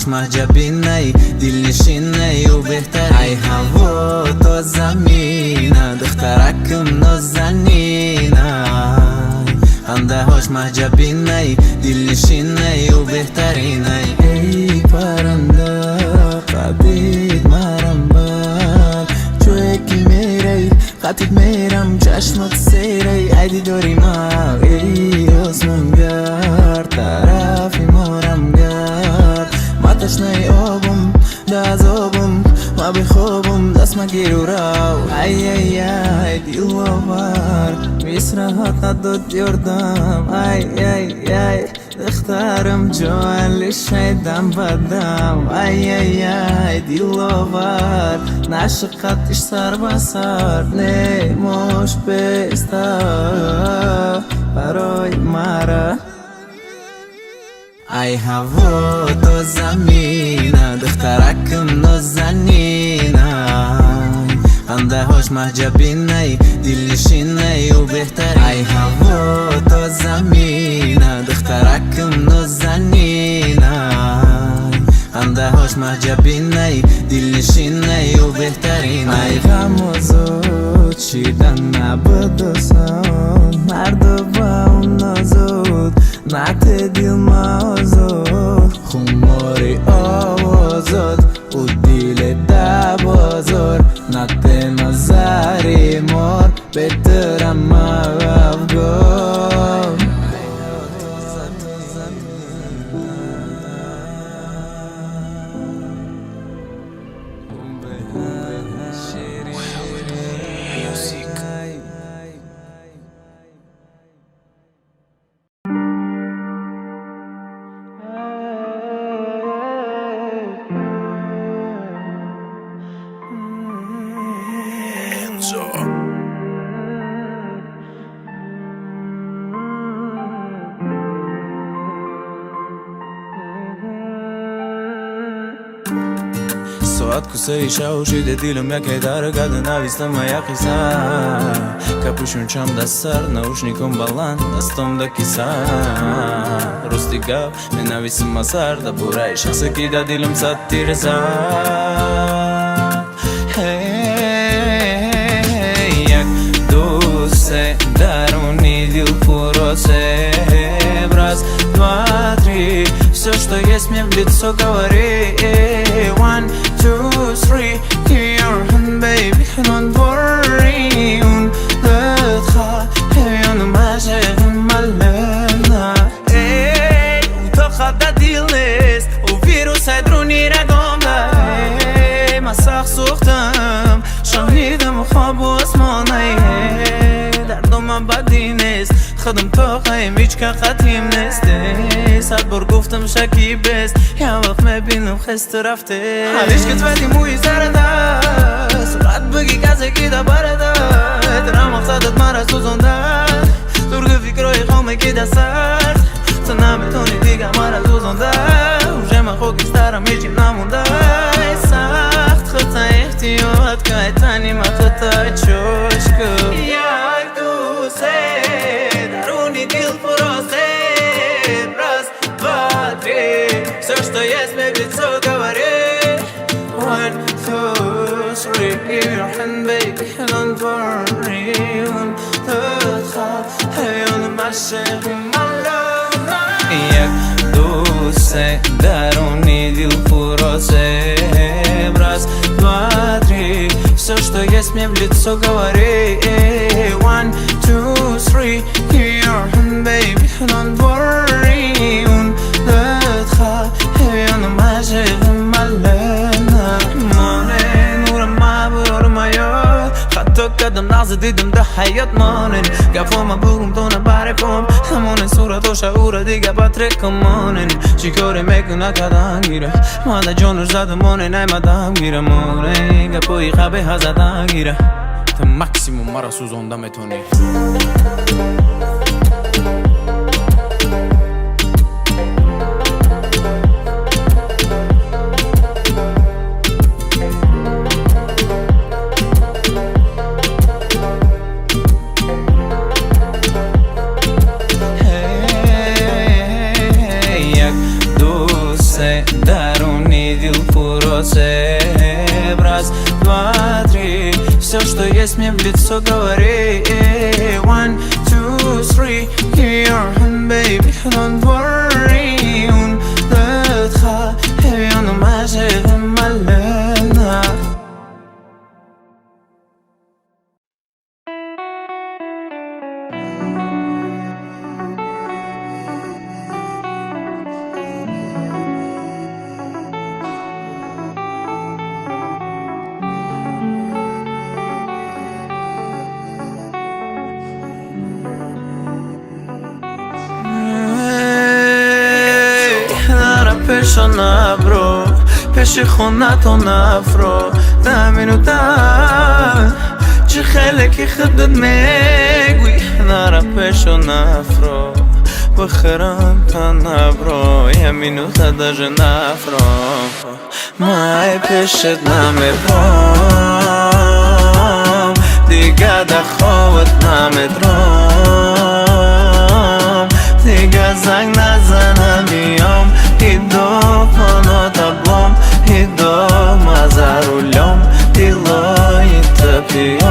هاش محجبینه دلنشینه و بهتر ای هوا تا زمینه دخترکم نازنینه خنده هاش محجبینه دلنشینه و بهترینه ای پرنده قدید مرم بر جوی که میری خطید میرم چشمت سیری ایدی داری ما ای آسمون گرد طرفی مارم گرد ما تشنه آبم داز آبم ما بخوابم دست ما گیرو راو ای ای ای دیل آور میسرهات نداد یردم ای ای ای دخترم جوان شیدم بدم ای ای ای دیل آور نشقتش سر بسر نیموش بیسته برای مرا ای هوا تا زمینه دخترکم نازنینه خنده هاش محجبینه دلنشینه و بهتر ای هوا تا زمینه دخترکم نازنینه خنده هاش محجبینه دلنشینه و بهترین ای غم و زود چیدن نبودسان مرد با اون نازود نعت دیل مازود خماری آوازد و دیل دبازار نعت نظری مار بهترم مغفگار ساعت کسایی شوشیده دیلم یکی درگاده نویستم یقیسا کپوشون چم دستر наушником балан дастомда киса русти гап менависим масар да бурай шахсе ки да дилам саттирса як дусе даруни дил пуросе раз, два, три все, что есть мне в лицо говори 1, 2, 3 Give your hand, baby, don't worry ندخل يوم ما شغل ملنا وتاخد ديل نست وفيروس هيدروني رقم ده مساخ سوختم شهيدم خواب و اسمانه دردم بدی نیست خودم تا خواهیم هیچ که خطیم نسته صد بار گفتم شکیب است یه وقت میبینم خسته رفته حالیش که تویدی موی زرده سرعت بگی کسی که دا برده درم مقصدت مرا سوزنده درگ فکرهای خوامه که دا سرد تو نمیتونی دیگه مرا سوزنده روشه من خوکسترم هیچیم نمونده سخت خطا احتیاط که تنی من خطا چوش کن یک دوسته даруни дил пуросе раз, два, три все, что есть мне в лицо говори 1, 2, 3 Give your hand, baby, don't worry ندخل يوم ما شغل ملنا як дусе даруни дил пуросе раз, два, три все, что есть мне в лицо говори 1, 2, 3 Give your hand, baby, don't worry ندخل يوم ما شغل ملنا مانه نور ما برور ما یاد حتی قدم لحظه دیدم ده حیات مانن گفام بگم تو نبرکم همون صورت و شعور دیگه بطرکم مانن چی کاری میکنه کدن گیره ماده جانوش زده مانه نیمدم گیره مانه گپوی خوابه هزدن گیره تا مکسیموم مرا سوزنده میتونی درون здесь мне в лицо говори. 1, 2, 3, give your hand, baby, don't worry. ولدتך הביאנו מה שמלאנה. פשע נברו, פשע חונתו נפרו, תאמין אותה שחלק יחדד מגוי. נער הפשע נפרו, בחרמת נברו, ימין אותה דז'ה נפרו. מאי פשע נמרום, דיגה דחוות נמדרום, דיגה זג נזנה מיום. Иду понотоблом, иду ма за рулем, делает пьем.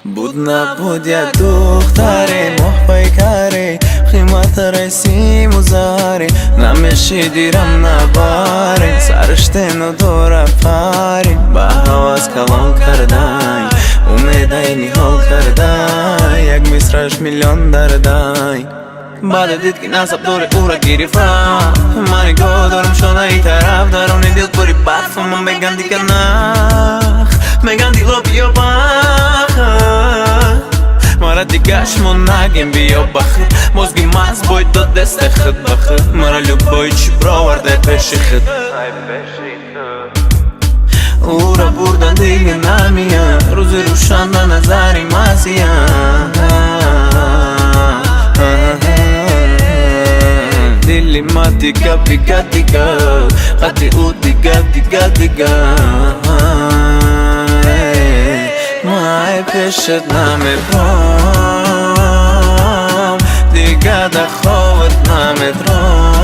Будна будя духтари, мох пайкари, химатари симузари, намеши дирам на бари, сарштену дора пари, бахавас калон кардай, умедай нихол кардай, як мисраш миллион дардай. بعد دید که نصب دور او را گریفم من گاه دارم شده ای طرف درونه دل پری برفم من بگم دیگه نخ بگم دیگه بیا بخ مرا دیگه شما نگیم بیا بخیر مزگی مز باید داد دست خود بخیر مرا لبایی چی براورده پیش خود او را بردن دیگه نمیان روز روشن نظری مزیان Dili ma diga biga diga, qati u diga diga diga. Mai peshet namedrom, diga dachovat namedrom,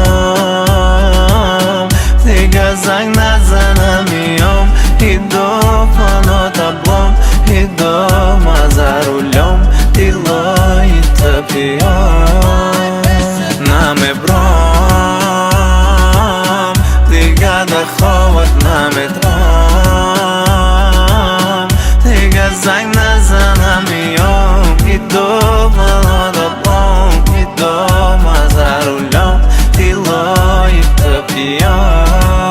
diga zag nazana miyom, ido panot ablom, ido mazarulom, dilo itapiyom. نمبرام دیگه در خوابت نمیدرام دیگه زنگ نزنم میام ایدو ملادبام ایدو مزارولام دیلای تپیام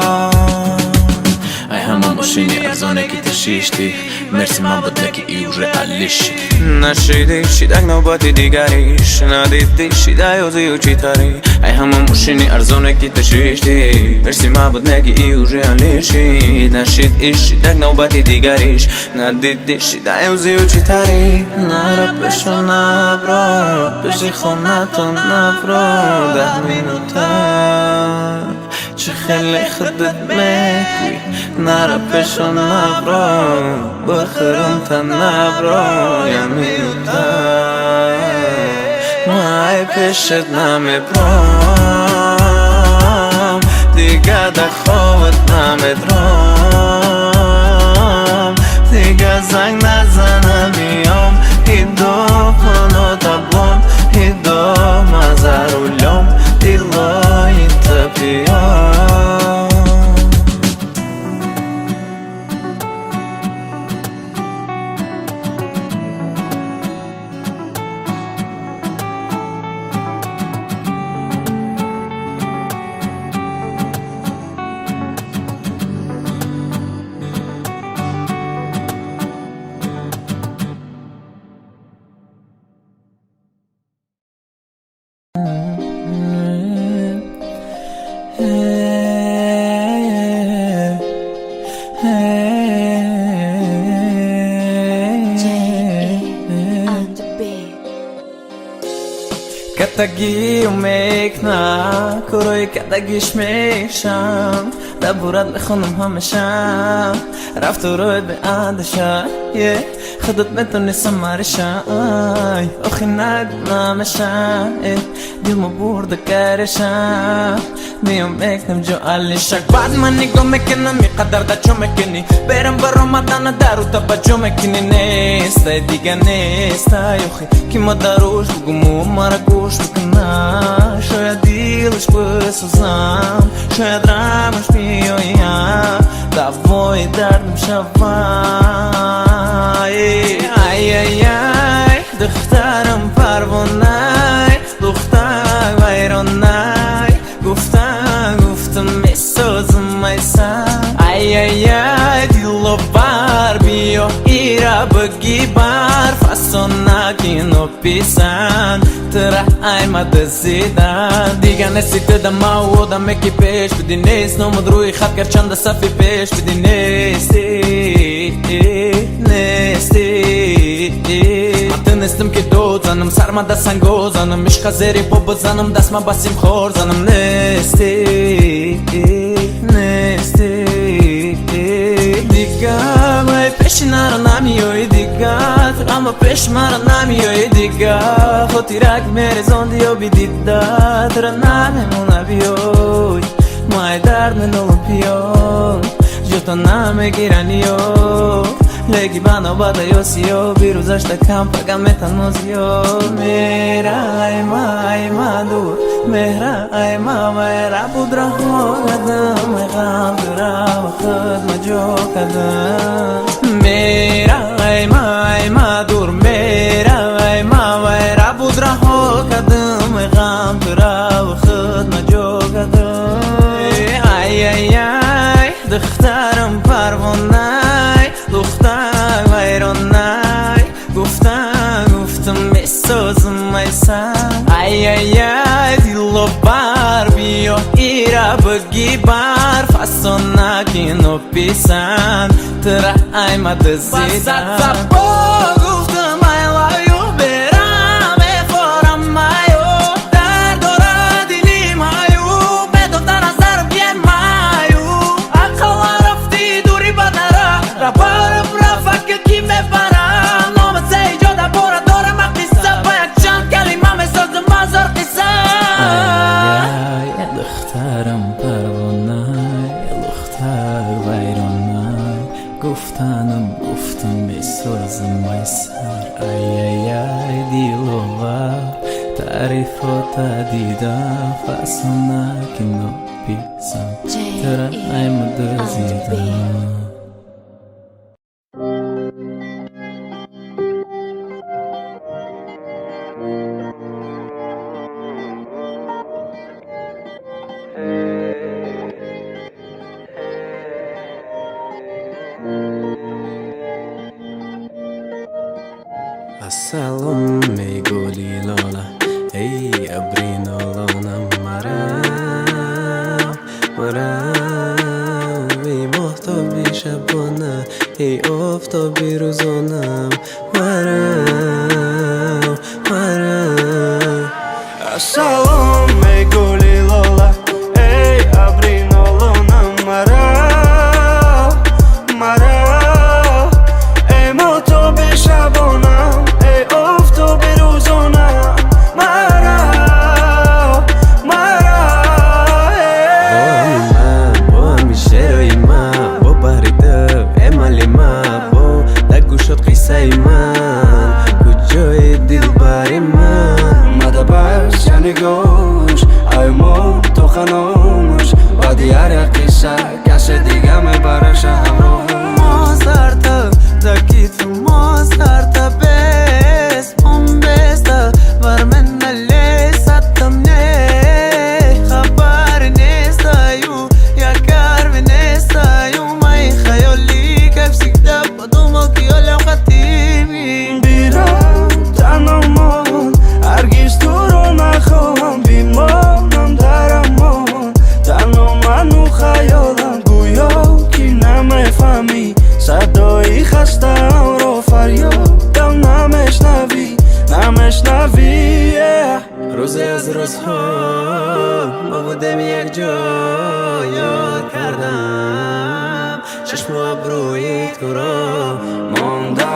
ای همون ماشینی ارزانه که تشیشتی مرسی من بود نکی ای уже алиши نشیدی شیدک نوبتی دیگریش ندیدی شیده یوزی و چی تاری ای همون ماشینی ارزانه که تشیشتی مرسی من بود نکی ای уже алиши نشیدی شیدک نوبتی دیگریش ندیدی شیده یوزی و چی تاری نرا پشو نبرو پشی خونتو نبرو 10 مینوتا چه خیلی خودت مکوی نرا پشو نبرو بخرم تا نبرو یمینوتا مای پشت نمیبرم دیگه در خوابت نمیدرم دیگه زنگ نزنم میام ایدو پانو تبلم ایدو مزارولم دیلای تپیام תגיעו מקנה, קורוי כתגיש משם דבורת לכונם המשם רב תורוי בעד השם خدت میتونی سمارشای آخی نگو نامشم دیلمو برده کارشم میام میکنم جو علیشک بعد من نگاه میکنم میقدر دا چو میکنی برم برا مدن درو تا با جو میکنی نیستای دیگه نیستای آخی که ما دروش بگم و مرا گوش بکنم شاید دیلش بسوزم شاید رمش بیایم دوای دردم شوم ای ای ای دخترم پروانه دختر ویرانه گفتم میسازم ایسم ای ای ای دیلو بر بیا ایرا بگی بر فسانه کینو پیسن تره ایمد زیدن دیگه نسیت دما و دمه کی پیش بدی نیست نمود روی خط گر چند صفی پیش بدی من تنستم که دو زنم سرما دستن گو زنم عشق زیری پا بزنم دست ما بسیم خور زنم نیستی دیگه مای پیش نرا نمیای دیگه اما پیش مرا نمیای دیگه خودی رک میری زندی و بیدیده ترا نمیمونه بیای مای درد منو پیام جوتا نمیگیرنیو لگی بنا بادا یوسیو بیروزش کم پگم میتنوزیو میرا ایما دور مهرا ایما میرا بود رحمو قدم غم درم خود مجو کدم میرا ایما دور میرا ایما میرا بود رحمو قدم غم درم خود مجو کدم ای ای ای دخترم پروانه دختر ویرانه گفتم میسازم ایسم ای ای ای دیلو بر بیا ایرا بگی بر فسانه کینو پیسن تره ایمد زیدن گفتم I love you برم افارم مایو در داره دیلی مایو به دختر نظر بیه مایو اقلا رفتی دوری بدنره ربارم رفت کی میبرم نامت ایجاده باره دارم قصه با یک چند کلمه میسازم مزار قصه دخترم پروانه دختر ویرانه گفتم میسازم ای سر ای ای ای دیلوه تعریف و تدیدم فسانه که نو پیسم ترا ایمد زیدم السلام میگولی لالا ای ابرین لانم مرم ای محتابی شبانه ای آفتابی روزانم مرم السلام میگولی لالا ای ابرین لانم مرم ای محتابی شبانم نگوش ایمو تو خانوش با دیار قصه کسی دیگه میبرش همراه ما سرتا دکیت ما سرتا بس من بستا ور من نلی ستم نه خبر نیستایو یا کار نیستایو مای خیالی کف سکتا بدومو کیالم قدیمی بیرم تنمون هرگیز تو رو نخواهم بیمانم درمان تنها منو خیالم گویا که نمیفهمی صدای خستم رو فریادم نمیشنوی روزی از روزها ما بودم یک جا یاد کردم چشم و ابروی تو را ماندم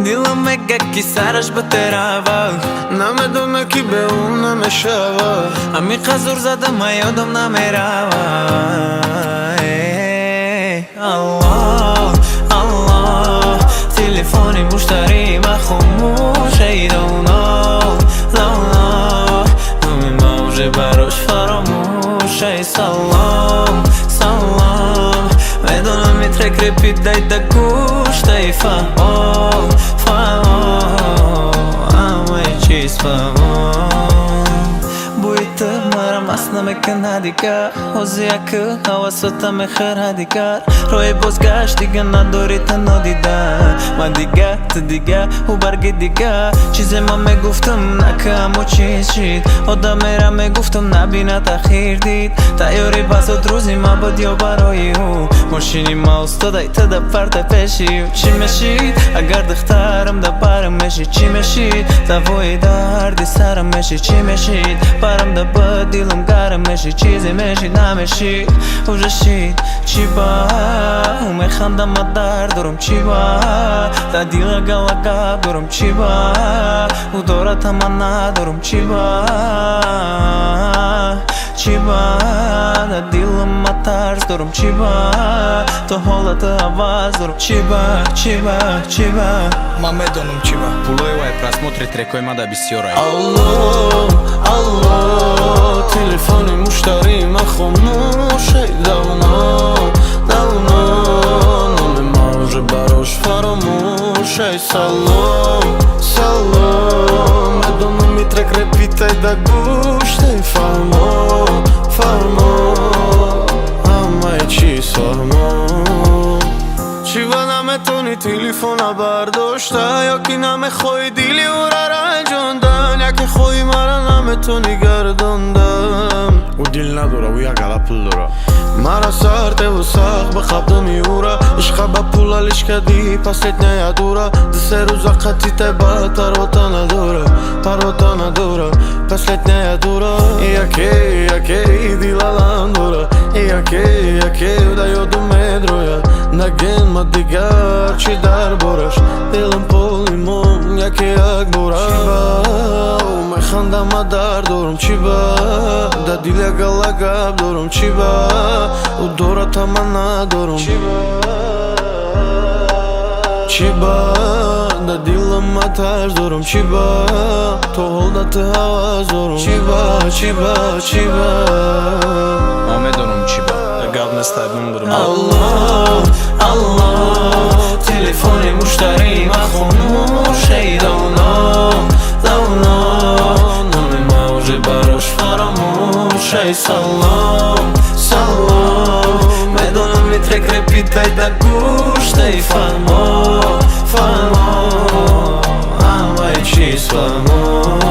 دلم مگه سرش بتراوا نمیدونه کی به اون نمیشوا عمیق زور زدم یادم نمیروا الله الله تلفنی مشتری و خاموشه دونا دونا همه موج براش فراموشه سلام سلام میدونم میترک رپید دایده گوش دای فهم همه چیز فهم بویت مرم اصلا مکنه دیگر حوزیه که حواساتم خیره دیگر روی بازگشت دیگه نداری تنها دیدن من دیگه تو دیگه و برگی دیگه چیزی من میگفتم نکم و چیز شید آدم میرم میگفتم نبینه تخیر دید تیاری بزاد روزی من بود یا برای او ماشینی ما استادای تا دا پرت پیشی چی میشید اگر دخترم دا برم میشید چی میشید دوای دردی سرم میشید چی میشید برم دا با دیلم گرم میشید چیزی میشید نمیشید و رشید چی با او میخندم ما درد دارم چی با دا دیل گلگب دارم چی با او دارت من ندارم چی با چی با دا دیلم ما ترس دارم چی با تو حالت آواز دارم چی با چی با چی با Маме донум чиба Пулоева е просмотри трековима да би си орай الله الله تلفنی مشتری من خاموشه دونا دونا نام موج براش فراموشه سلام سلام میدونم میترک رپیته دا گوش دی فرما فرما همه چیز فرما چیوا نمیتونی تلفن برداشته یا کی نمیخوای دیلی او را رنجوندن یا که خوی مرا نمیتونی گردوندم У дил надора, у ягала пул дора مرا سرده و ساق به خواب نمیورا عشقا با پولا لشکدی последняя дура до се روزا قطیته با پروتا نداره پروتا نداره последняя дура яке дилалам дора яке да йодум медроя наген ма дигар чи дар бораш дилам по лимон яке як бора механдам ма дар дорум чи ба да диля галагаб дорум чи ба او دورت من ندارم چی با دا دیلم ما ترس دارم چی با تو حالت هواز دارم چی با چی با چی با Маме донум чиба Гавне стайбун дурум الله الله تلفنی مشتری و خاموشه دونا دونا نام موج براش فراموشه سلام سلام میدونم میترک رپید دایده گوش دی فهمو فهمو همه چیز فهمو